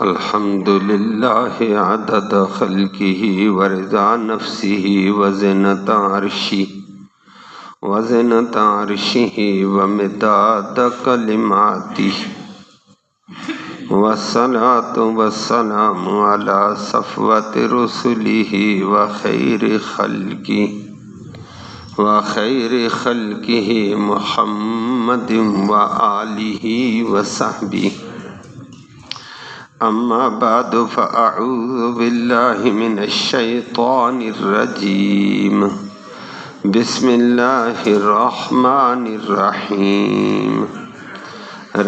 الحمد للہ عدد خلقہ ورضا نفسہ وزنة عرشہ ومداد کلماتہ والصلاة والسلام علی صفوة رسلہ وخیر خلقہ محمد وآلہ وصحبہ اما بعد فاعوذ باللہ من الشیطان الرجیم بسم اللہ الرحمن الرحیم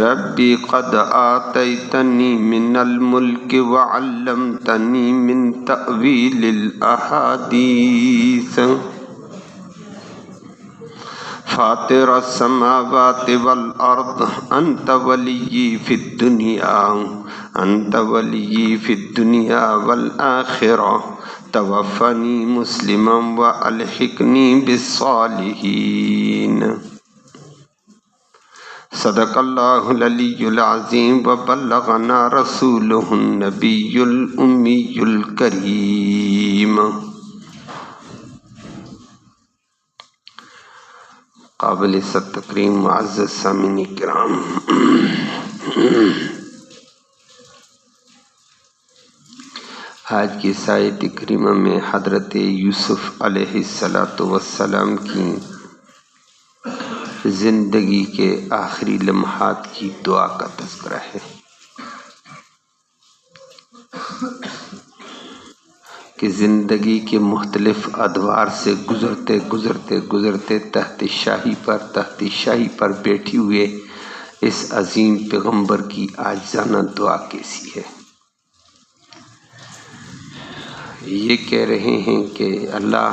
ربی قد آتیتنی من الملک وعلمتنی من تأویل الاحادیث فاطر السماوات والارض انت ولی فی الدنیا والآخرہ توفنی مسلما والحقنی بالصالحین صدق اللہ العلی العظیم وبلغنا رسولہ النبی الامی الکریم۔ قابل تکریم معزز سامعین کرام، آج کی آیت کریمہ میں حضرت یوسف علیہ السلام کی زندگی کے آخری لمحات کی دعا کا تذکرہ ہے کہ زندگی کے مختلف ادوار سے گزرتے تحت شاہی پر بیٹھی ہوئے اس عظیم پیغمبر کی عاجزانہ دعا کیسی ہے۔ یہ کہہ رہے ہیں کہ اللہ،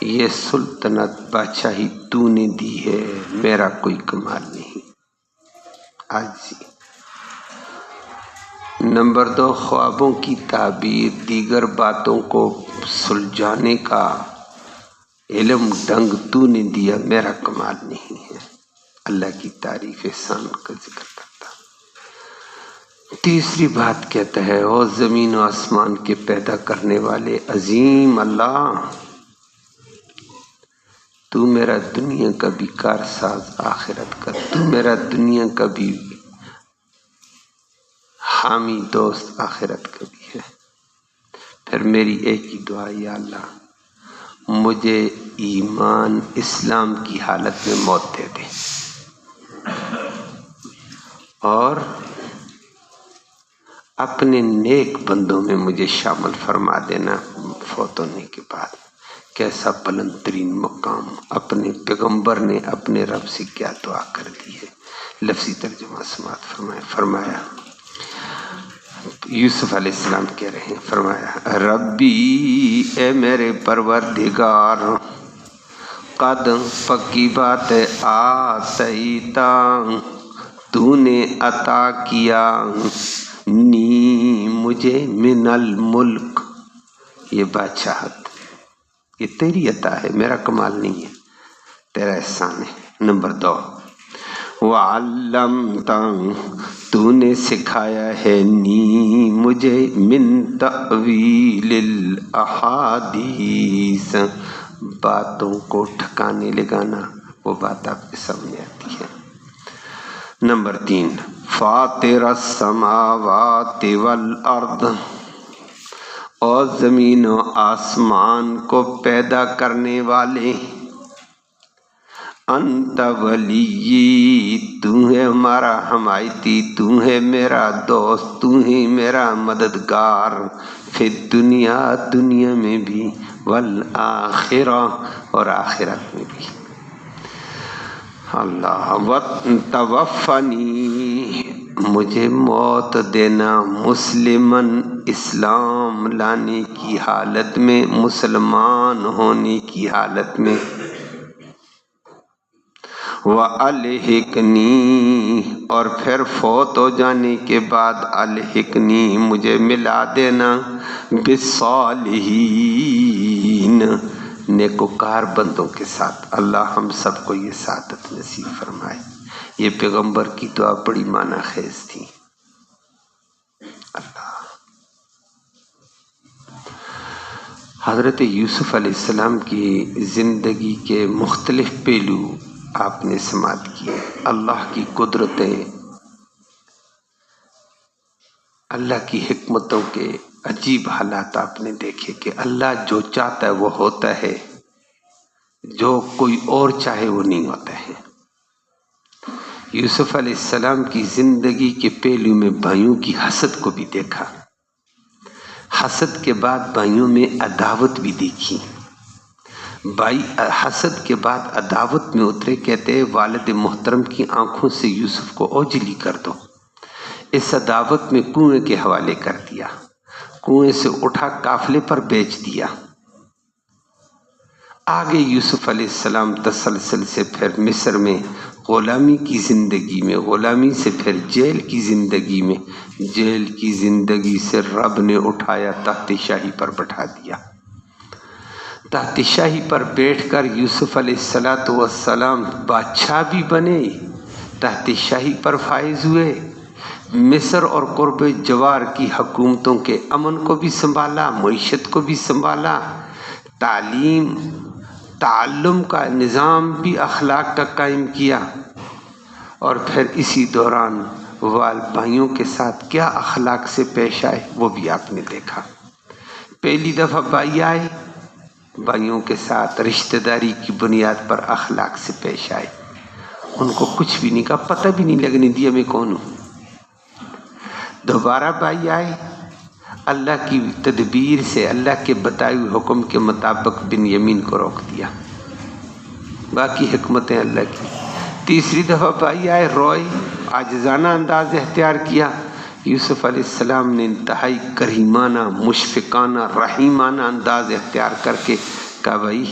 یہ سلطنت بادشاہی تو نے دی ہے، میرا کوئی کمال نہیں۔ عاجزی۔ نمبر 2، خوابوں کی تعبیر، دیگر باتوں کو سلجھانے کا علم ڈنگ تو نے دیا، میرا کمال نہیں ہے۔ اللہ کی تعریف احسان کا ذکر کرتا۔ تیسری بات کہتا ہے، او زمین و آسمان کے پیدا کرنے والے عظیم اللہ، تو میرا دنیا کا بھی کارساز آخرت کا، تو میرا دنیا کا بھی حامی دوست آخرت کا بھی ہے۔ پھر میری ایک ہی دعا، یا اللہ مجھے ایمان اسلام کی حالت میں موت دے دے، اور اپنے نیک بندوں میں مجھے شامل فرما دینا فوت ہونے کے بعد۔ کیسا بلند ترین مقام! اپنے پیغمبر نے اپنے رب سے کیا دعا کر دی ہے، لفظی ترجمہ سماعت فرمایا یوسف علیہ السلام کہہ رہے ہیں، فرمایا ربی، اے میرے پروردگار، قد پکی بات آتیتا، تو نے عطا کیا، نی مجھے، من الملک، یہ بادشاہت، یہ تیری عطا ہے، میرا کمال نہیں ہے، تیرا احسان ہے۔ نمبر 2، وعلمتا، تو نے سکھایا ہے، نی مجھے، من تأویل الاحادیث، باتوں کو ٹھکانے لگانا، وہ بات آپ کے سامنے آتی ہے۔ نمبر 3، فاطر السماوات والارض، اور زمین و آسمان کو پیدا کرنے والے، انت ولی، تو ہے ہمارا حمایتی، تو ہے میرا دوست، تو ہے میرا مددگار، فی الدنیا، دنیا میں بھی، والآخرہ، اور آخرت میں بھی۔ اللہ، وتوفنی، مجھے موت دینا، مسلمن، اسلام لانے کی حالت میں، مسلمان ہونے کی حالت میں، وَأَلْحِقْنِي، اور پھر فوت ہو جانے کے بعد، الحقنی، مجھے ملا دینا، بالصالحین، نیکوکار بندوں کے ساتھ۔ اللہ ہم سب کو یہ سعادت نصیب فرمائے۔ یہ پیغمبر کی دعا بڑی معنی خیز تھی۔ حضرت یوسف علیہ السلام کی زندگی کے مختلف پہلو آپ نے سماعت کیے، اللہ کی قدرتیں، اللہ کی حکمتوں کے عجیب حالات آپ نے دیکھے کہ اللہ جو چاہتا ہے وہ ہوتا ہے، جو کوئی اور چاہے وہ نہیں ہوتا ہے۔ یوسف علیہ السلام کی زندگی کے پہلو میں بھائیوں کی حسد کو بھی دیکھا، حسد کے بعد بھائیوں میں عداوت بھی دیکھی۔ بھائی حسد کے بعد عداوت میں اترے، کہتے ہیں والد محترم کی آنکھوں سے یوسف کو اوجلی کر دو۔ اس عداوت میں کنویں کے حوالے کر دیا، کنویں سے اٹھا قافلے پر بیچ دیا۔ آگے یوسف علیہ السلام تسلسل سے پھر مصر میں غلامی کی زندگی میں، غلامی سے پھر جیل کی زندگی میں، جیل کی زندگی سے رب نے اٹھایا تخت شاہی پر بٹھا دیا۔ تخت شاہی پر بیٹھ کر یوسف علیہ السلام بادشاہ بھی بنے، تخت شاہی پر فائز ہوئے، مصر اور قرب جوار کی حکومتوں کے امن کو بھی سنبھالا، معیشت کو بھی سنبھالا، تعلیم تعلم کا نظام بھی اخلاق کا قائم کیا، اور پھر اسی دوران بھائیوں کے ساتھ کیا اخلاق سے پیش آئے وہ بھی آپ نے دیکھا۔ پہلی دفعہ بھائی آئے، بھائیوں کے ساتھ رشتہ داری کی بنیاد پر اخلاق سے پیش آئے، ان کو کچھ بھی نہیں کہا، پتہ بھی نہیں لگنے دیا میں کون ہوں۔ دوبارہ بھائی آئے، اللہ کی تدبیر سے اللہ کے بتائے ہوئے حکم کے مطابق بنیامین کو روک دیا، باقی حکمتیں اللہ کی۔ تیسری دفعہ بھائی آئے، روئے، عاجزانہ انداز اختیار کیا، یوسف علیہ السلام نے انتہائی کریمانہ، مشفقانہ، رحیمانہ انداز اختیار کر کے کہا بھائی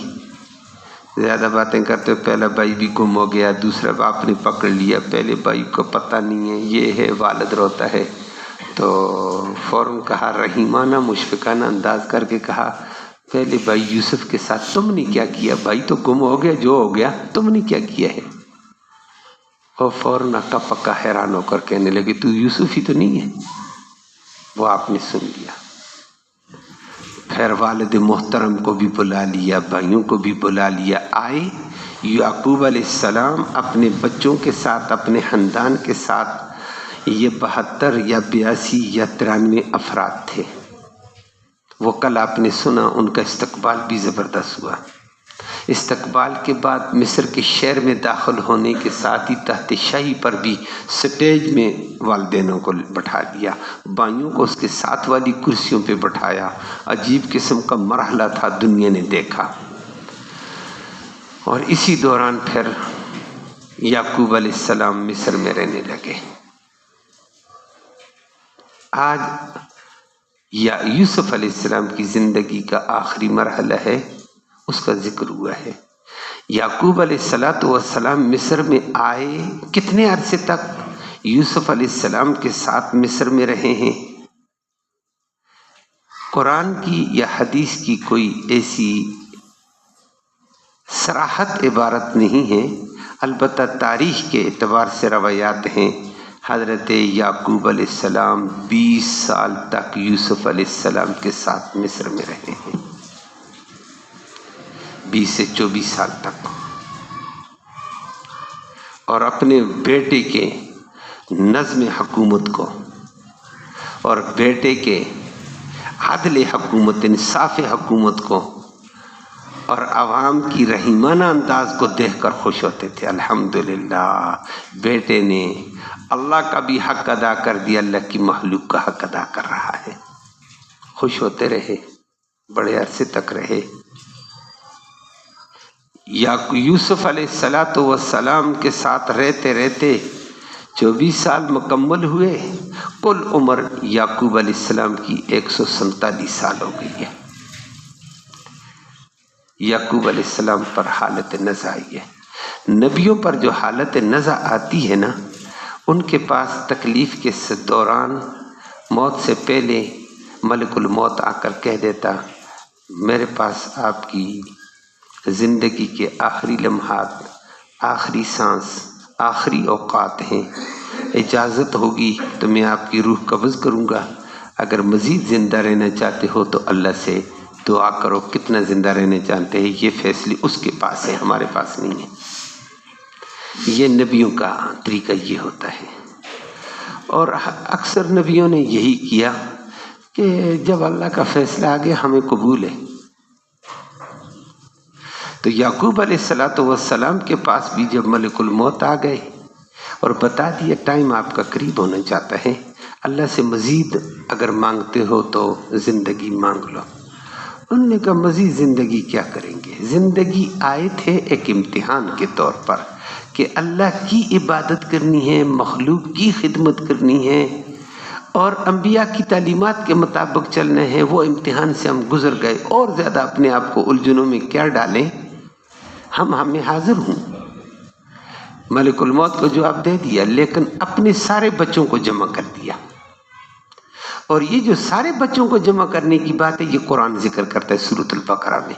زیادہ باتیں کرتے ہو، پہلا بھائی بھی گم ہو گیا، دوسرا باپ نے پکڑ لیا، پہلے بھائی کو پتہ نہیں ہے، یہ ہے والد روتا ہے، تو فوراً کہا رحیمانہ مشفقانہ انداز کر کے کہا پہلے بھائی یوسف کے ساتھ تم نے کیا کیا؟ بھائی تو گم ہو گیا، جو ہو گیا، تم نے کیا کیا ہے؟ وہ فوراً اکا پکا حیران ہو کر کہنے لگے تو یوسف ہی تو نہیں ہے۔ وہ آپ نے سن لیا۔ پھر والد محترم کو بھی بلا لیا، بھائیوں کو بھی بلا لیا، آئے یعقوب علیہ السلام اپنے بچوں کے ساتھ، اپنے خاندان کے ساتھ، یہ 72 یا 82 یا 93 افراد تھے۔ وہ کل آپ نے سنا، ان کا استقبال بھی زبردست ہوا۔ استقبال کے بعد مصر کے شہر میں داخل ہونے کے ساتھ ہی تحت شاہی پر بھی سٹیج میں والدینوں کو بٹھا دیا، بھائیوں کو اس کے ساتھ والی کرسیوں پہ بٹھایا۔ عجیب قسم کا مرحلہ تھا، دنیا نے دیکھا۔ اور اسی دوران پھر یعقوب علیہ السلام مصر میں رہنے لگے۔ آج یوسف علیہ السلام کی زندگی کا آخری مرحلہ ہے، اس کا ذکر ہوا ہے۔ یعقوب علیہ السلام مصر میں آئے، کتنے عرصے تک یوسف علیہ السلام کے ساتھ مصر میں رہے ہیں؟ قرآن کی یا حدیث کی کوئی ایسی صراحت عبارت نہیں ہے، البتہ تاریخ کے اعتبار سے روایات ہیں۔ حضرت یعقوب علیہ السلام 20 سال تک یوسف علیہ السلام کے ساتھ مصر میں رہے ہیں، 20 سے 24 سال تک، اور اپنے بیٹے کے نظم حکومت کو اور بیٹے کے عدل حکومت، انصاف حکومت کو اور عوام کی رحیمانہ انداز کو دیکھ کر خوش ہوتے تھے۔ الحمدللہ بیٹے نے اللہ کا بھی حق ادا کر دیا، اللہ کی مخلوق کا حق ادا کر رہا ہے، خوش ہوتے رہے، بڑے عرصے تک رہے۔ یوسف علیہ السلام کے ساتھ رہتے رہتے 24 سال مکمل ہوئے، کل عمر یعقوب علیہ السلام کی 147 سال ہو گئی ہے۔ یعقوب علیہ السلام پر حالت نزع آئی ہے۔ نبیوں پر جو حالت نزع آتی ہے نا، ان کے پاس تکلیف کے دوران موت سے پہلے ملک الموت آ کر کہہ دیتا میرے پاس آپ کی زندگی کے آخری لمحات، آخری سانس، آخری اوقات ہیں، اجازت ہوگی تو میں آپ کی روح قبض کروں گا، اگر مزید زندہ رہنا چاہتے ہو تو اللہ سے دعا کرو کتنا زندہ رہنے چاہتے ہیں، یہ فیصلے اس کے پاس ہے، ہمارے پاس نہیں ہے۔ یہ نبیوں کا طریقہ یہ ہوتا ہے، اور اکثر نبیوں نے یہی کیا کہ جب اللہ کا فیصلہ آ گیا ہمیں قبول ہے۔ تو یعقوب علیہ السلام کے پاس بھی جب ملک الموت آ گئے اور بتا دیا ٹائم آپ کا قریب ہونا چاہتا ہے، اللہ سے مزید اگر مانگتے ہو تو زندگی مانگ لو۔ انہوں نے کہا مزید زندگی کیا کریں گے، زندگی آئے تھے ایک امتحان کے طور پر کہ اللہ کی عبادت کرنی ہے، مخلوق کی خدمت کرنی ہے اور انبیاء کی تعلیمات کے مطابق چلنا ہے۔ وہ امتحان سے ہم گزر گئے، اور زیادہ اپنے آپ کو الجھنوں میں کیا ڈالیں، ہمیں حاضر ہوں۔ ملک الموت کو جواب دے دیا، لیکن اپنے سارے بچوں کو جمع کر دیا، اور یہ جو سارے بچوں کو جمع کرنے کی بات ہے یہ قرآن ذکر کرتا ہے سورۃ البقرہ میں۔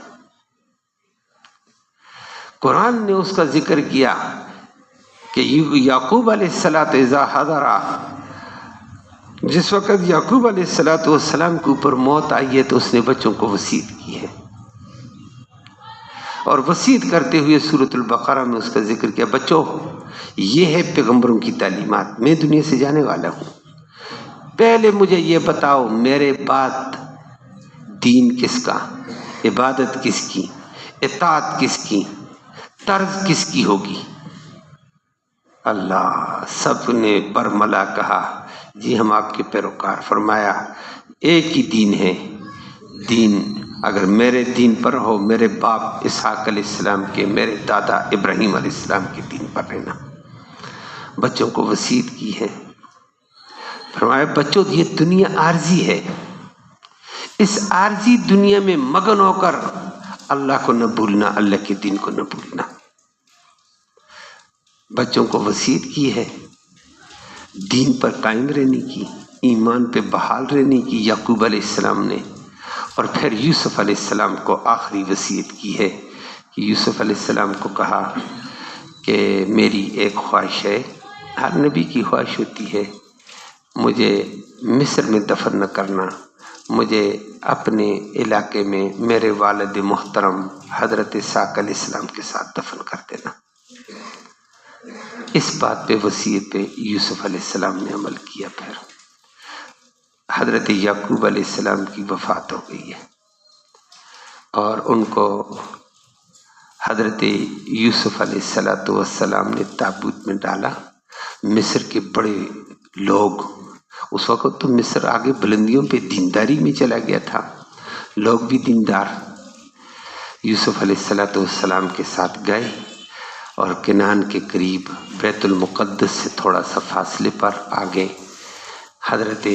قرآن نے اس کا ذکر کیا کہ یعقوب علیہ الصلوۃ اذا حضر، جس وقت یعقوب علیہ السلام کے اوپر موت آئی ہے تو اس نے بچوں کو وصیت کی ہے، اور وصیت کرتے ہوئے سورۃ البقرہ میں اس کا ذکر کیا، بچوں یہ ہے پیغمبروں کی تعلیمات، میں دنیا سے جانے والا ہوں، پہلے مجھے یہ بتاؤ میرے بعد دین کس کا، عبادت کس کی، اطاعت کس کی، طرز کس کی ہوگی۔ اللہ سب نے برملا کہا جی ہم آپ کے پیروکار۔ فرمایا ایک ہی دین ہے، دین اگر میرے دین پر ہو، میرے باپ اسحاق علیہ السلام کے، میرے دادا ابراہیم علیہ السلام کے دین پر رہنا۔ بچوں کو وصیت کی ہے، فرمایا بچوں یہ دنیا عارضی ہے، اس عارضی دنیا میں مگن ہو کر اللہ کو نہ بھولنا، اللہ کے دین کو نہ بھولنا۔ بچوں کو وصیت کی ہے دین پر قائم رہنے کی، ایمان پہ بحال رہنے کی یعقوب علیہ السلام نے، اور پھر یوسف علیہ السلام کو آخری وصیت کی ہے کہ یوسف علیہ السلام کو کہا کہ میری ایک خواہش ہے، ہر نبی کی خواہش ہوتی ہے، مجھے مصر میں دفن نہ کرنا، مجھے اپنے علاقے میں میرے والد محترم حضرت اسحاق علیہ السلام کے ساتھ دفن کر دینا۔ اس بات پہ وصیت پہ یوسف علیہ السلام نے عمل کیا۔ پھر حضرت یعقوب علیہ السلام کی وفات ہو گئی ہے، اور ان کو حضرت یوسف علیہ السلام نے تابوت میں ڈالا۔ مصر کے بڑے لوگ، اس وقت تو مصر آگے بلندیوں پہ دینداری میں چلا گیا تھا، لوگ بھی دیندار یوسف علیہ السلام کے ساتھ گئے، اور کنعان کے قریب بیت المقدس سے تھوڑا سا فاصلے پر آگے حضرت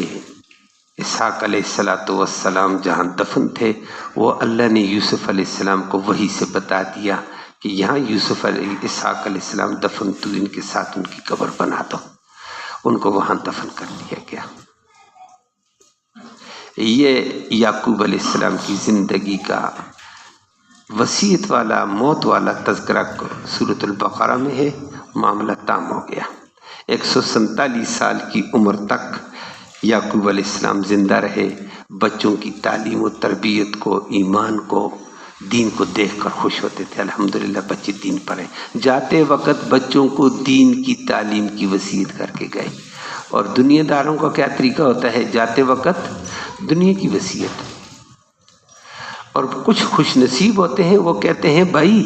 اسحاق علیہ السلام جہاں دفن تھے، وہ اللہ نے یوسف علیہ السلام کو وحی سے بتا دیا کہ یہاں اسحاق علیہ السلام دفن، تو ان کے ساتھ ان کی قبر بنا دو۔ ان کو وہاں دفن کر دیا گیا۔ یہ یعقوب علیہ السلام کی زندگی کا وصیت والا، موت والا تذکرہ سورۃ البقرہ میں ہے۔ معاملہ تام ہو گیا۔ 147 سال کی عمر تک یعقوب علیہ السلام زندہ رہے، بچوں کی تعلیم و تربیت کو، ایمان کو، دین کو دیکھ کر خوش ہوتے تھے، الحمدللہ بچے دین پر ہیں۔ جاتے وقت بچوں کو دین کی تعلیم کی وصیت کر کے گئے، اور دنیا داروں کا کیا طریقہ ہوتا ہے، جاتے وقت دنیا کی وصیت۔ اور کچھ خوش نصیب ہوتے ہیں، وہ کہتے ہیں بھائی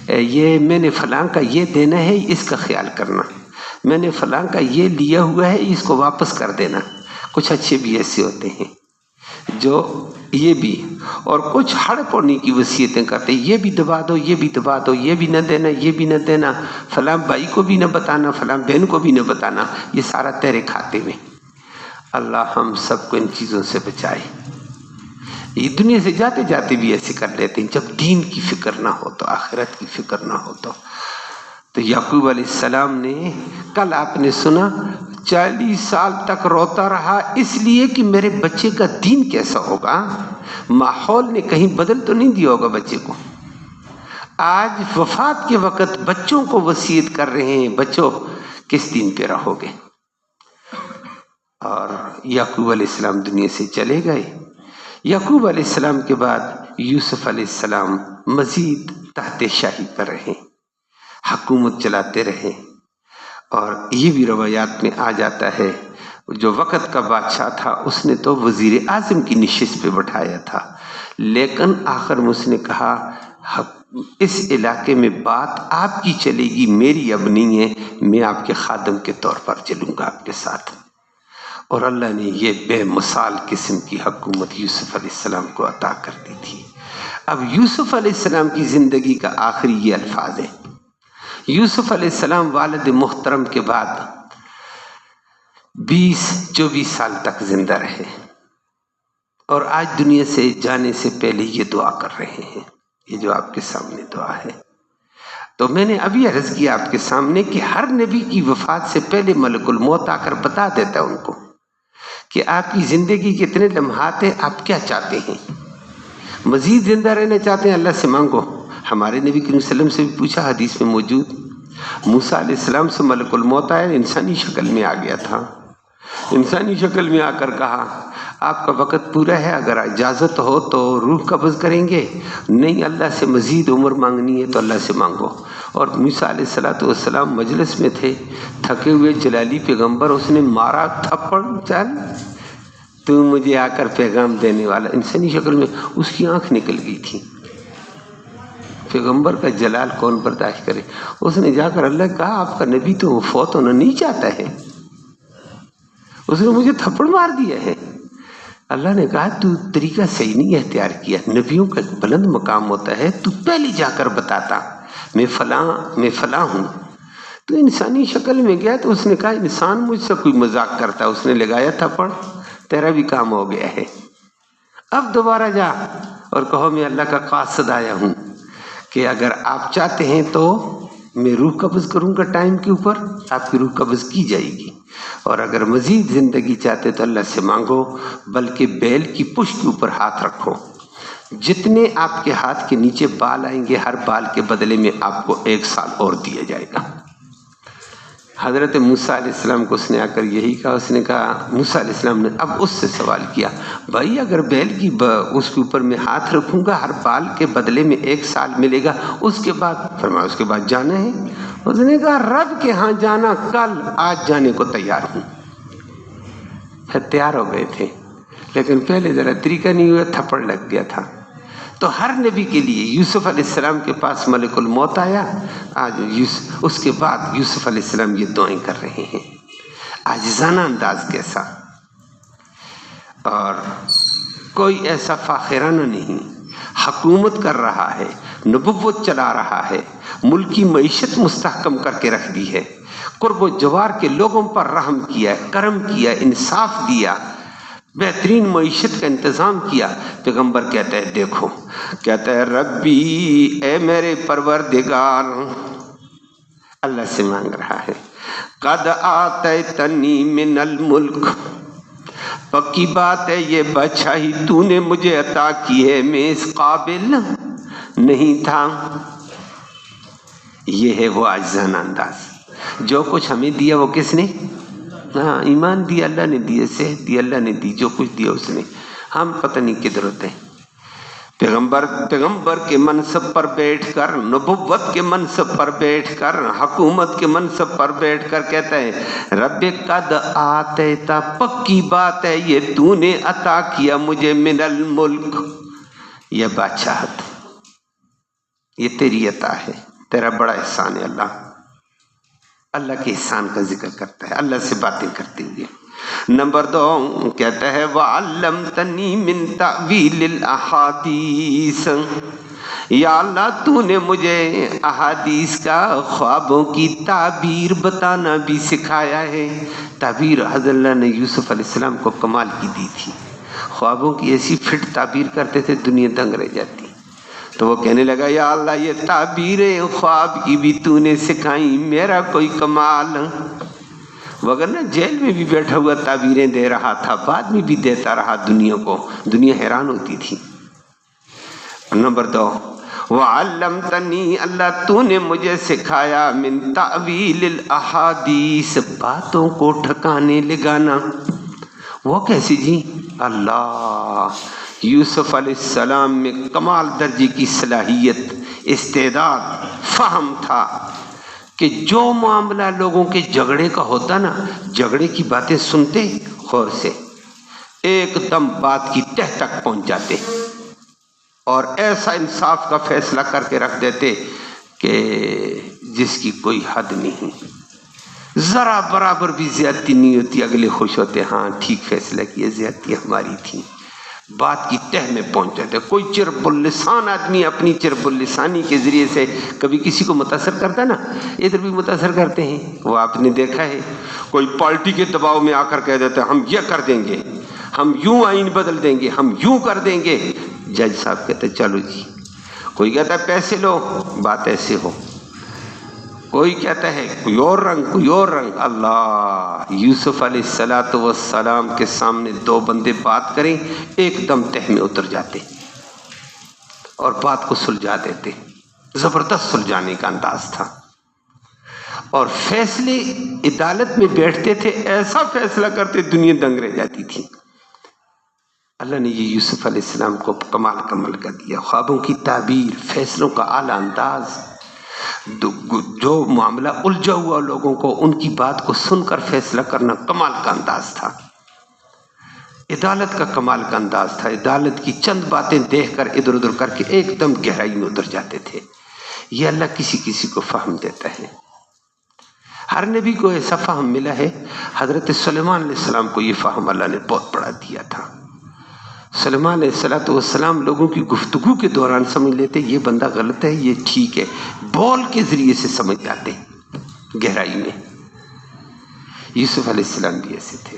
یہ میں نے فلاں کا یہ دینا ہے، اس کا خیال کرنا، میں نے فلاں کا یہ لیا ہوا ہے، اس کو واپس کر دینا۔ کچھ اچھے بھی ایسے ہوتے ہیں جو یہ بھی، اور کچھ ہڑپ ہونے کی وصیتیں کرتے ہیں، یہ بھی دبا دو، یہ بھی دبا دو، یہ بھی نہ دینا، یہ بھی نہ دینا، فلاں بھائی کو بھی نہ بتانا، فلاں بہن کو بھی نہ بتانا، یہ سارا تیرے کھاتے میں۔ اللہ ہم سب کو ان چیزوں سے بچائے۔ یہ دنیا سے جاتے جاتے بھی ایسے کر لیتے ہیں، جب دین کی فکر نہ ہو تو، آخرت کی فکر نہ ہو تو یعقوب علیہ السلام نے، کل آپ نے سنا 40 سال تک روتا رہا، اس لیے کہ میرے بچے کا دین کیسا ہوگا، ماحول نے کہیں بدل تو نہیں دیا ہوگا بچے کو۔ آج وفات کے وقت بچوں کو وصیت کر رہے ہیں، بچوں کس دین پہ رہو گے۔ اور یعقوب علیہ السلام دنیا سے چلے گئے، یعقوب علیہ السلام کے بعد یوسف علیہ السلام مزید تحت شاہی پر رہے، حکومت چلاتے رہے، اور یہ بھی روایات میں آ جاتا ہے جو وقت کا بادشاہ تھا اس نے تو وزیر اعظم کی نشست پہ بٹھایا تھا، لیکن آخر میں اس نے کہا اس علاقے میں بات آپ کی چلے گی، میری اب نہیں ہے، میں آپ کے خادم کے طور پر چلوں گا آپ کے ساتھ۔ اور اللہ نے یہ بے مثال قسم کی حکومت یوسف علیہ السلام کو عطا کر دی تھی۔ اب یوسف علیہ السلام کی زندگی کا آخری یہ الفاظ ہے۔ یوسف علیہ السلام والد محترم کے بعد 20-24 سال تک زندہ رہے، اور آج دنیا سے جانے سے پہلے یہ دعا کر رہے ہیں، یہ جو آپ کے سامنے دعا ہے۔ تو میں نے ابھی عرض کیا آپ کے سامنے کہ ہر نبی کی وفات سے پہلے ملک الموت آ کر بتا دیتا ہے ان کو کہ آپ کی زندگی کے اتنے لمحات ہیں، آپ کیا چاہتے ہیں؟ مزید زندہ رہنا چاہتے ہیں، اللہ سے مانگو۔ ہمارے نبی کریم صلی اللہ علیہ وسلم سے بھی پوچھا، حدیث میں موجود، موسیٰ علیہ السلام سے ملک الموت آیا، انسانی شکل میں آ گیا تھا، انسانی شکل میں آ کر کہا آپ کا وقت پورا ہے، اگر اجازت ہو تو روح قبض کریں گے، نہیں اللہ سے مزید عمر مانگنی ہے تو اللہ سے مانگو۔ اور موسیٰ علیہ السلام مجلس میں تھے، تھکے ہوئے جلالی پیغمبر، اس نے مارا تھپڑ، چل تو مجھے آ کر پیغام دینے والا، انسانی شکل میں اس کی آنکھ نکل گئی تھی۔ پیغمبر کا جلال کون برداشت کرے؟ اس نے جا کر اللہ کہا آپ کا نبی تو فوت ہونا نہیں چاہتا ہے، اس نے مجھے تھپڑ مار دیا ہے۔ اللہ نے کہا تو طریقہ صحیح نہیں اختیار کیا، نبیوں کا ایک بلند مقام ہوتا ہے، تو پہلے جا کر بتاتا میں فلاں ہوں۔ تو انسانی شکل میں گیا تو اس نے کہا انسان مجھ سے کوئی مذاق کرتا، اس نے لگایا تھپڑ، تیرا بھی کام ہو گیا ہے، اب دوبارہ جا اور کہو میں اللہ کا قاصد آیا ہوں کہ اگر آپ چاہتے ہیں تو میں روح قبض کروں گا ٹائم کے اوپر، آپ کی روح قبض کی جائے گی، اور اگر مزید زندگی چاہتے تو اللہ سے مانگو، بلکہ بیل کی پشت کے اوپر ہاتھ رکھو، جتنے آپ کے ہاتھ کے نیچے بال آئیں گے ہر بال کے بدلے میں آپ کو 1 سال اور دیا جائے گا۔ حضرت موسیٰ علیہ السلام کو اس نے آ کر یہی کہا، اس نے کہا موسیٰ علیہ السلام نے اب اس سے سوال کیا بھائی اگر بیل کی اس کے اوپر میں ہاتھ رکھوں گا ہر بال کے بدلے میں 1 سال ملے گا، اس کے بعد فرمایا اس کے بعد جانا ہے؟ اس نے کہا رب کے ہاں جانا کل، آج جانے کو تیار ہوں۔ پھر تیار ہو گئے تھے، لیکن پہلے ذرا طریقہ نہیں ہوا، تھپڑ لگ گیا تھا۔ تو ہر نبی کے لیے یوسف علیہ السلام کے پاس ملک الموت آیا، آج اس کے بعد یوسف علیہ السلام یہ دعائیں کر رہے ہیں، عاجزانہ انداز کیسا، اور کوئی ایسا فاخرانہ نہیں، حکومت کر رہا ہے، نبوت چلا رہا ہے، ملک کی معیشت مستحکم کر کے رکھ دی ہے، قرب و جوار کے لوگوں پر رحم کیا، کرم کیا، انصاف دیا، بہترین معیشت کا انتظام کیا۔ پیغمبر کہتا ہے دیکھو، کہتا ہے ربی اے میرے پروردگار، اللہ سے مانگ رہا ہے، قد آتیتنی من الملک، پکی بات ہے یہ بادشاہی تو نے مجھے عطا کی ہے، میں اس قابل نہیں تھا۔ یہ ہے وہ عاجزانہ انداز، جو کچھ ہمیں دیا وہ کس نے؟ ہاں ایمان دیا اللہ نے دیا، صحت دی اللہ نے دی، جو کچھ دیا اس نے، ہم پتہ نہیں کدھر ہوتے ہیں۔ پیغمبر کے منصب پر بیٹھ کر، نبوت کے منصب پر بیٹھ کر، حکومت کے منصب پر بیٹھ کر کہتا ہے رب قد آتیتا، پکی بات ہے یہ تو نے عطا کیا مجھے من الملک، یہ بادشاہت، یہ تیری عطا ہے، تیرا بڑا احسان ہے اللہ۔ اللہ کے احسان کا ذکر کرتا ہے اللہ سے باتیں کرتے ہوئے۔ نمبر 2 کہتا ہے وَعَلَّمْتَنِي مِن تَأْوِيلِ الْأَحَادِيثِ، یا اللہ تو نے مجھے احادیث کا، خوابوں کی تعبیر بتانا بھی سکھایا ہے۔ تعبیر حضرت اللہ نے یوسف علیہ السلام کو کمال کی دی تھی، خوابوں کی ایسی فٹ تعبیر کرتے تھے دنیا دنگ رہ جاتی۔ تو وہ کہنے لگا یا اللہ یہ تعبیریں خواب کی بھی تو نے سکھائی، میرا کوئی کمال، وگرنہ جیل میں بھی بیٹھا ہوا تعبیریں دے رہا تھا، بعد میں بھی دیتا رہا دنیا کو، دنیا حیران ہوتی تھی۔ نمبر 2 وَعَلَّمْتَنِي، اللہ تو نے مجھے سکھایا من تأویل الاحادیث، باتوں کو ٹھکانے لگانا۔ وہ کیسی جی؟ اللہ یوسف علیہ السلام میں کمال درجے کی صلاحیت، استعداد، فہم تھا کہ جو معاملہ لوگوں کے جھگڑے کا ہوتا نا، جھگڑے کی باتیں سنتے غور سے، ایک دم بات کی تہ تک پہنچ جاتے اور ایسا انصاف کا فیصلہ کر کے رکھ دیتے کہ جس کی کوئی حد نہیں، ذرا برابر بھی زیادتی نہیں ہوتی، اگلے خوش ہوتے، ہاں ٹھیک فیصلہ کیا، زیادتی ہماری تھی، بات کی تہ میں پہنچ جاتے۔ کوئی چرب اللسان آدمی اپنی چرب اللسانی کے ذریعے سے کبھی کسی کو متاثر کرتا نا، ادھر بھی متاثر کرتے ہیں، وہ آپ نے دیکھا ہے۔ کوئی پارٹی کے دباؤ میں آ کر کہہ دیتا ہے ہم یہ کر دیں گے، ہم یوں آئین بدل دیں گے، ہم یوں کر دیں گے، جج صاحب کہتے چلو جی۔ کوئی کہتا ہے پیسے لو، بات ایسے ہو، کوئی کہتا ہے کوئی اور رنگ، کوئی اور رنگ۔ اللہ، یوسف علیہ السلام کے سامنے دو بندے بات کریں، ایک دم تہ میں اتر جاتے اور بات کو سلجھا دیتے۔ زبردست سلجھانے کا انداز تھا، اور فیصلے عدالت میں بیٹھتے تھے، ایسا فیصلہ کرتے دنیا دنگ رہ جاتی تھی۔ اللہ نے یہ یوسف علیہ السلام کو کمال کمل کر دیا، خوابوں کی تعبیر، فیصلوں کا اعلیٰ انداز، جو معاملہ الجھا ہوا لوگوں کو ان کی بات کو سن کر فیصلہ کرنا کمال کا انداز تھا، عدالت کا کمال کا انداز تھا۔ عدالت کی چند باتیں دیکھ کر ادھر ادھر کر کے ایک دم گہرائی میں اتر جاتے تھے۔ یہ اللہ کسی کسی کو فہم دیتا ہے، ہر نبی کو ایسا فہم ملا ہے۔ حضرت سلیمان علیہ السلام کو یہ فہم اللہ نے بہت بڑا دیا تھا۔ سلیمان علیہ السلام لوگوں کی گفتگو کے دوران سمجھ لیتے یہ بندہ غلط ہے، یہ ٹھیک ہے، بول کے ذریعے سے سمجھ جاتے گہرائی میں۔ یوسف علیہ السلام بھی ایسے تھے،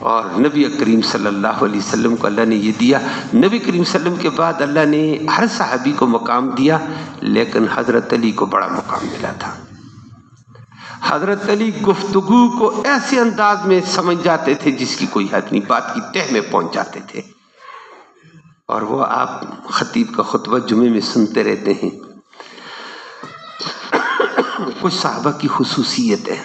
اور نبی کریم صلی اللہ علیہ وسلم کو اللہ نے یہ دیا۔ نبی کریم صلی اللہ علیہ وسلم کے بعد اللہ نے ہر صحابی کو مقام دیا، لیکن حضرت علی کو بڑا مقام ملا تھا۔ حضرت علی گفتگو کو ایسے انداز میں سمجھ جاتے تھے جس کی کوئی حد نہیں، بات کی تہ میں پہنچ جاتے تھے، اور وہ آپ خطیب کا خطبہ جمعے میں سنتے رہتے ہیں۔ کچھ صحابہ کی خصوصیت ہے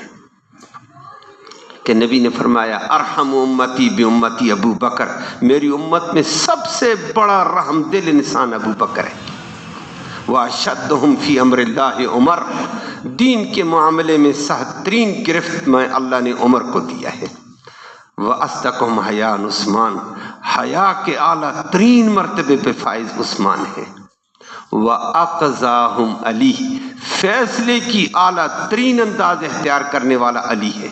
کہ نبی نے فرمایا ارحم امتی بامتی ابو بکر، میری امت میں سب سے بڑا رحم دل انسان ابو بکر ہے۔ واشدہم فی امر اللہ عمر، دین کے معاملے میں سخت ترین گرفت میں اللہ نے عمر کو دیا ہے۔ وَأَصْدَقُهُمْ حَيَاءً عثمان، حیا کے اعلیٰ ترین مرتبے پہ فائز عثمان ہے۔ وَأَقْضَاهُمْ علی، فیصلے کی اعلیٰ ترین انداز اختیار کرنے والا علی ہے۔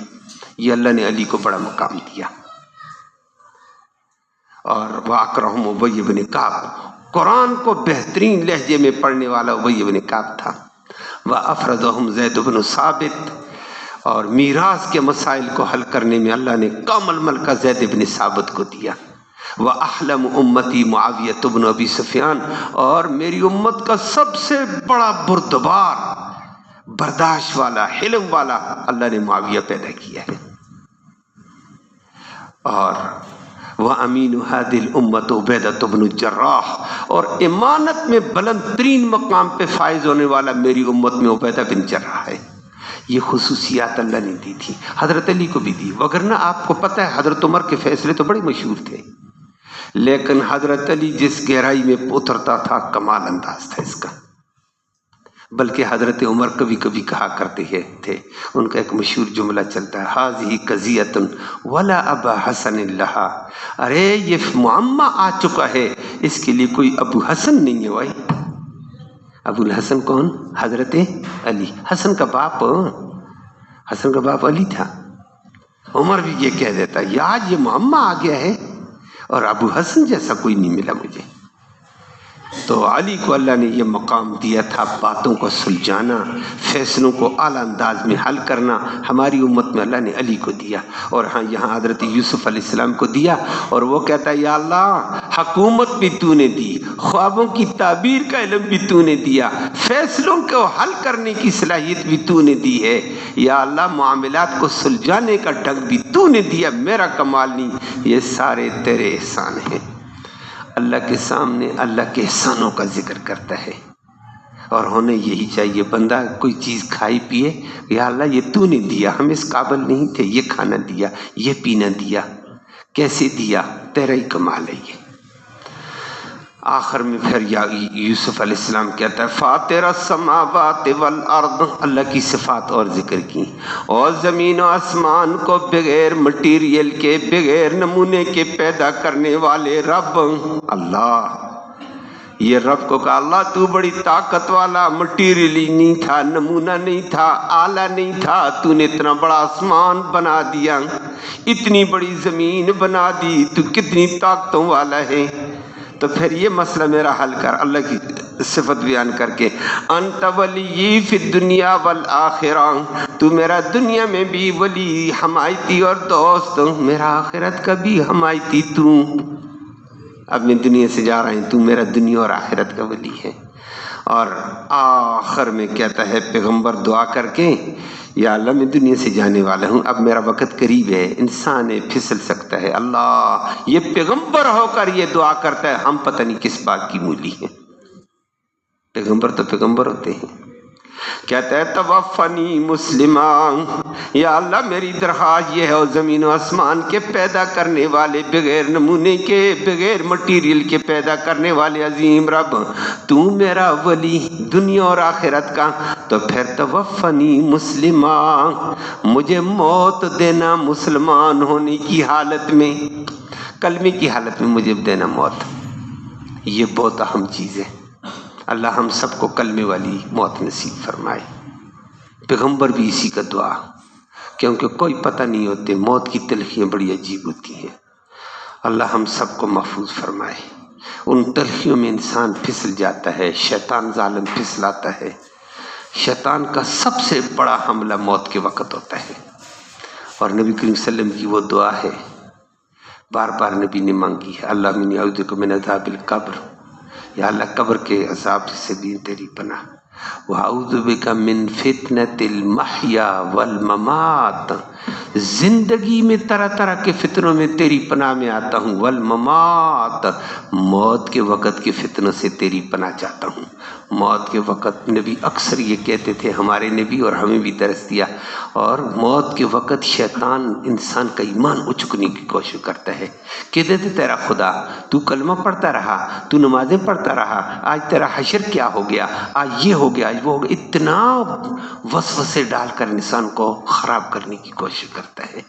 یہ اللہ نے علی کو بڑا مقام دیا۔ اور وَأَكْرَمُهُمْ اُبَيّ بن کعب، قرآن کو بہترین لہجے میں پڑھنے والا ابی بن کعب تھا۔ وَأَفْرَدَهُمْ زید بن ثابت، اور میراث کے مسائل کو حل کرنے میں اللہ نے کامل ملکہ زید بن ثابت کو دیا۔ وَأَحْلَمُ أُمَّتِي مُعَاوِيَةُ بن ابی سفیان، اور میری امت کا سب سے بڑا بردبار، برداشت والا، حلم والا اللہ نے معاویہ پیدا کیا ہے۔ اور وَأَمِينُ هَذِهِ الْأُمَّةُ عُبَيْدَةُ بْنُ الجَّرَّاحِ، اور امانت میں بلند ترین مقام پہ فائز ہونے والا میری امت میں عبیدہ بن جراح ہے۔ یہ خصوصیات اللہ نے دی تھی، حضرت علی کو بھی دی، وگرنہ آپ کو پتہ ہے حضرت عمر کے فیصلے تو بڑے مشہور تھے، لیکن حضرت علی جس گہرائی میں اترتا تھا کمال انداز تھا اس کا۔ بلکہ حضرت عمر کبھی کبھی کہا کرتے تھے، ان کا ایک مشہور جملہ چلتا ہے، حاذہ قضیۃ ولا ابا حسن لها، ارے یہ معمہ آ چکا ہے، اس کے لیے کوئی ابو حسن نہیں ہے۔ بھائی ابو الحسن کون؟ حضرت علی، حسن کا باپ علی تھا۔ عمر بھی یہ کہہ دیتا ہے آج یہ معمہ آ گیا ہے اور ابو حسن جیسا کوئی نہیں ملا مجھے۔ تو علی کو اللہ نے یہ مقام دیا تھا، باتوں کو سلجھانا، فیصلوں کو اعلیٰ انداز میں حل کرنا، ہماری امت میں اللہ نے علی کو دیا۔ اور ہاں یہاں حضرت یوسف علیہ السلام کو دیا، اور وہ کہتا ہے یا اللہ حکومت بھی تو نے دی، خوابوں کی تعبیر کا علم بھی تو نے دیا، فیصلوں کو حل کرنے کی صلاحیت بھی تو نے دی ہے، یا اللہ معاملات کو سلجھانے کا ڈھنگ بھی تو نے دیا، میرا کمال نہیں، یہ سارے تیرے احسان ہیں۔ اللہ کے سامنے اللہ کے احسانوں کا ذکر کرتا ہے، اور ہونے یہی چاہیے۔ بندہ کوئی چیز کھائی پیے، یا اللہ یہ تو نے دیا، ہم اس قابل نہیں تھے، یہ کھانا دیا، یہ پینا دیا، کیسے دیا، تیرا ہی کمال ہے یہ۔ آخر میں پھر یوسف علیہ السلام کہتا ہے فاطر السماوات والارض، اللہ کی صفات اور ذکر کی، اور زمین و آسمان کو بغیر مٹیریل کے، بغیر نمونے کے پیدا کرنے والے رب اللہ۔ یہ رب کو کہا اللہ تو بڑی طاقت والا، مٹیریل نہیں تھا، نمونہ نہیں تھا، آلہ نہیں تھا، تو نے اتنا بڑا آسمان بنا دیا، اتنی بڑی زمین بنا دی، تو کتنی طاقتوں والا ہے۔ تو پھر یہ مسئلہ میرا حل کر، اللہ کی صفت بیان کر کے، انت ولی فی الدنیا والآخرہ، تو میرا دنیا میں بھی ولی، حمایتی اور دوست، میرا آخرت کا بھی حمایتی تو۔ اب میں دنیا سے جا رہا ہوں، تو میرا دنیا اور آخرت کا ولی ہے۔ اور آخر میں کہتا ہے پیغمبر دعا کر کے، یا اللہ میں دنیا سے جانے والا ہوں، اب میرا وقت قریب ہے، انسان پھسل سکتا ہے، اللہ یہ پیغمبر ہو کر یہ دعا کرتا ہے، ہم پتہ نہیں کس بات کی مولی ہیں۔ پیغمبر تو پیغمبر ہوتے ہیں۔ کہتا ہے توفنی مسلمان، یا اللہ میری درخواست یہ ہے، اور زمین و آسمان کے پیدا کرنے والے، بغیر نمونے کے، بغیر مٹیریل کے پیدا کرنے والے عظیم رب، تو میرا ولی دنیا اور آخرت کا، تو پھر توفنی مسلمان، مجھے موت دینا مسلمان ہونے کی حالت میں، کلمے کی حالت میں مجھے دینا موت۔ یہ بہت اہم چیز ہے، اللہ ہم سب کو کلمے والی موت نصیب فرمائے۔ پیغمبر بھی اسی کا دعا، کیونکہ کوئی پتہ نہیں ہوتے، موت کی تلخیاں بڑی عجیب ہوتی ہیں، اللہ ہم سب کو محفوظ فرمائے۔ ان تلخیوں میں انسان پھسل جاتا ہے، شیطان ظالم پھسلاتا ہے۔ شیطان کا سب سے بڑا حملہ موت کے وقت ہوتا ہے، اور نبی کریم صلی اللہ علیہ وسلم کی وہ دعا ہے، بار بار نبی نے مانگی ہے، اللہ منی اعوذ بک من عذاب القبر، یا اللہ قبر کے عذاب سے بھی تیری پناہ، وَأَعُوذُ بِكَ مِن فِتْنَةِ الْمَحْيَا وَالْمَمَاتِ، زندگی میں طرح طرح کے فتنوں میں تیری پناہ میں آتا ہوں، والممات، موت کے وقت کے فتنوں سے تیری پناہ چاہتا ہوں۔ موت کے وقت نبی اکثر یہ کہتے تھے، ہمارے نبی، اور ہمیں بھی درس دیا، اور موت کے وقت شیطان انسان کا ایمان اچکنے کی کوشش کرتا ہے، کہتے تھے تیرا خدا، تو کلمہ پڑھتا رہا، تو نمازیں پڑھتا رہا، آج تیرا حشر کیا ہو گیا، آج یہ ہو گیا، آج وہ ہو گیا، اتنا وسوسے ڈال کر انسان کو خراب کرنے کی کوشش کرتا ہے۔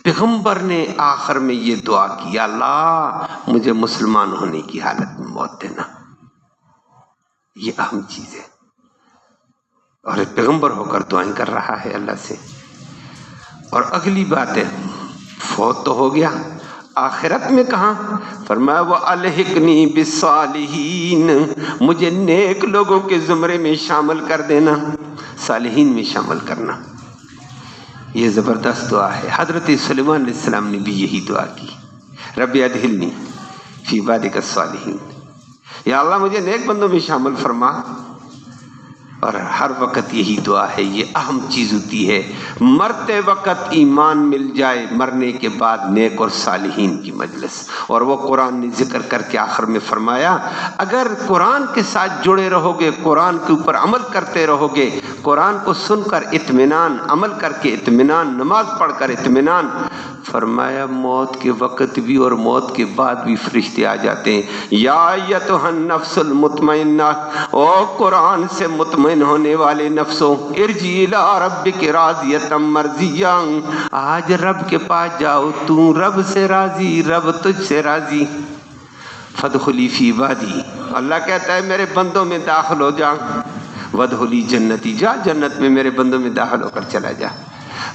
پیغمبر نے آخر میں یہ دعا کی، اللہ مجھے مسلمان ہونے کی حالت میں موت دینا۔ یہ اہم چیز ہے، اور ایک پیغمبر ہو کر دعائیں کر رہا ہے اللہ سے۔ اور اگلی بات ہے، فوت تو ہو گیا، آخرت میں کہاں؟ فرمایا وَأَلْحِقْنِي بِالصَّالِحِينَ، مجھے نیک لوگوں کے زمرے میں شامل کر دینا، صالحین میں شامل کرنا۔ یہ زبردست دعا ہے۔ حضرت سلیمان علیہ السلام نے بھی یہی دعا کی، رب ادخلنی فی عبادک الصالحین، یا اللہ مجھے نیک بندوں میں شامل فرما۔ اور ہر وقت یہی دعا ہے، یہ اہم چیز ہوتی ہے، مرتے وقت ایمان مل جائے، مرنے کے بعد نیک اور صالحین کی مجلس۔ اور وہ قرآن نے ذکر کر کے آخر میں فرمایا، اگر قرآن کے ساتھ جڑے رہو گے، قرآن کے اوپر عمل کرتے رہو گے، قرآن کو سن کر اطمینان، عمل کر کے اطمینان، نماز پڑھ کر اطمینان، فرمایا موت کے وقت بھی اور موت کے بعد بھی فرشتے آ جاتے ہیں، یا ایتھا النفس المطمئنہ، او قرآن سے مطمئن ہونے والے نفسوں، ارجعی الی ربک راضیۃ مرضیہ، آج رب کے پاس جاؤ، تو رب سے راضی، رب تجھ سے راضی، فادخلی فی عبادی، اللہ کہتا ہے میرے بندوں میں داخل ہو جا، وادخلی جنتی، جا جنت میں میرے بندوں میں داخل ہو کر چلا جا۔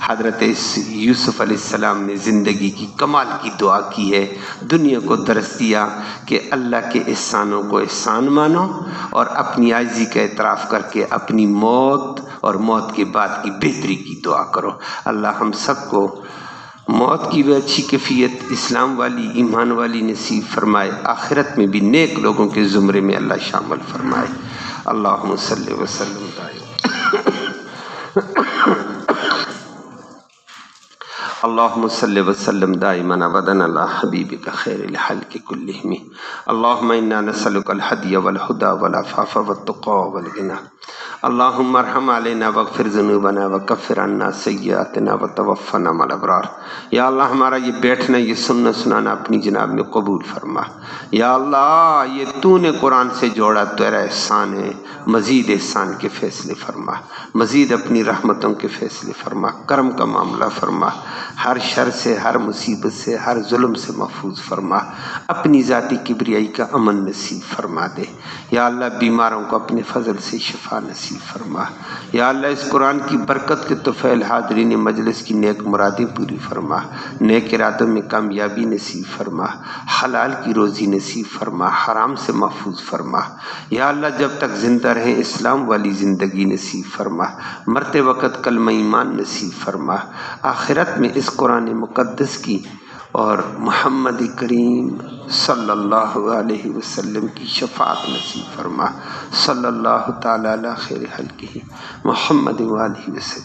حضرت یوسف علیہ السلام نے زندگی کی کمال کی دعا کی ہے، دنیا کو درس دیا کہ اللہ کے احسانوں کو احسان مانو، اور اپنی عاجزی کا اعتراف کر کے اپنی موت اور موت کے بعد کی بہتری کی دعا کرو۔ اللہ ہم سب کو موت کی بھی اچھی کیفیت اسلام والی، ایمان والی نصیب فرمائے، آخرت میں بھی نیک لوگوں کے زمرے میں اللہ شامل فرمائے۔ اللہم صلی وسلم اللہم صلی وسلم دائما ابدا علی حبیبک خیر الخلق کلہم۔ اللہم انا نسألک الہدی والہدی والعفاف والتقی والغنی۔ اللہم ارحم علینا واغفر ذنوبنا وکفر عنا سیئاتنا وتوفنا مع الابرار۔ یا اللہ ہمارا یہ بیٹھنا، یہ سننا سنانا اپنی جناب میں قبول فرما۔ یا اللہ یہ تو نے قرآن سے جوڑا، تیرا احسان ہے، مزید احسان کے فیصلے فرما، مزید اپنی رحمتوں کے فیصلے فرما، کرم کا معاملہ فرما، ہر شر سے، ہر مصیبت سے، ہر ظلم سے محفوظ فرما، اپنی ذاتی کبریائی کا امن نصیب فرما دے۔ یا اللہ بیماروں کو اپنے فضل سے شفا نصیب فرما۔ یا اللہ اس قرآن کی برکت کے طفیل حاضرین مجلس کی نیک مرادیں پوری فرما، نیک ارادوں میں کامیابی نصیب فرما، حلال کی روزی نصیب فرما، حرام سے محفوظ فرما۔ یا اللہ جب تک زندہ رہیں اسلام والی زندگی نصیب فرما، مرتے وقت کلمہ ایمان نصیب فرما، آخرت میں اس قرآن مقدس کی اور محمد کریم صلی اللہ علیہ وسلم کی شفاعت نصیب فرما۔ صلی اللہ تعالی علی خیر خلقہ محمد وآلہ وسلم۔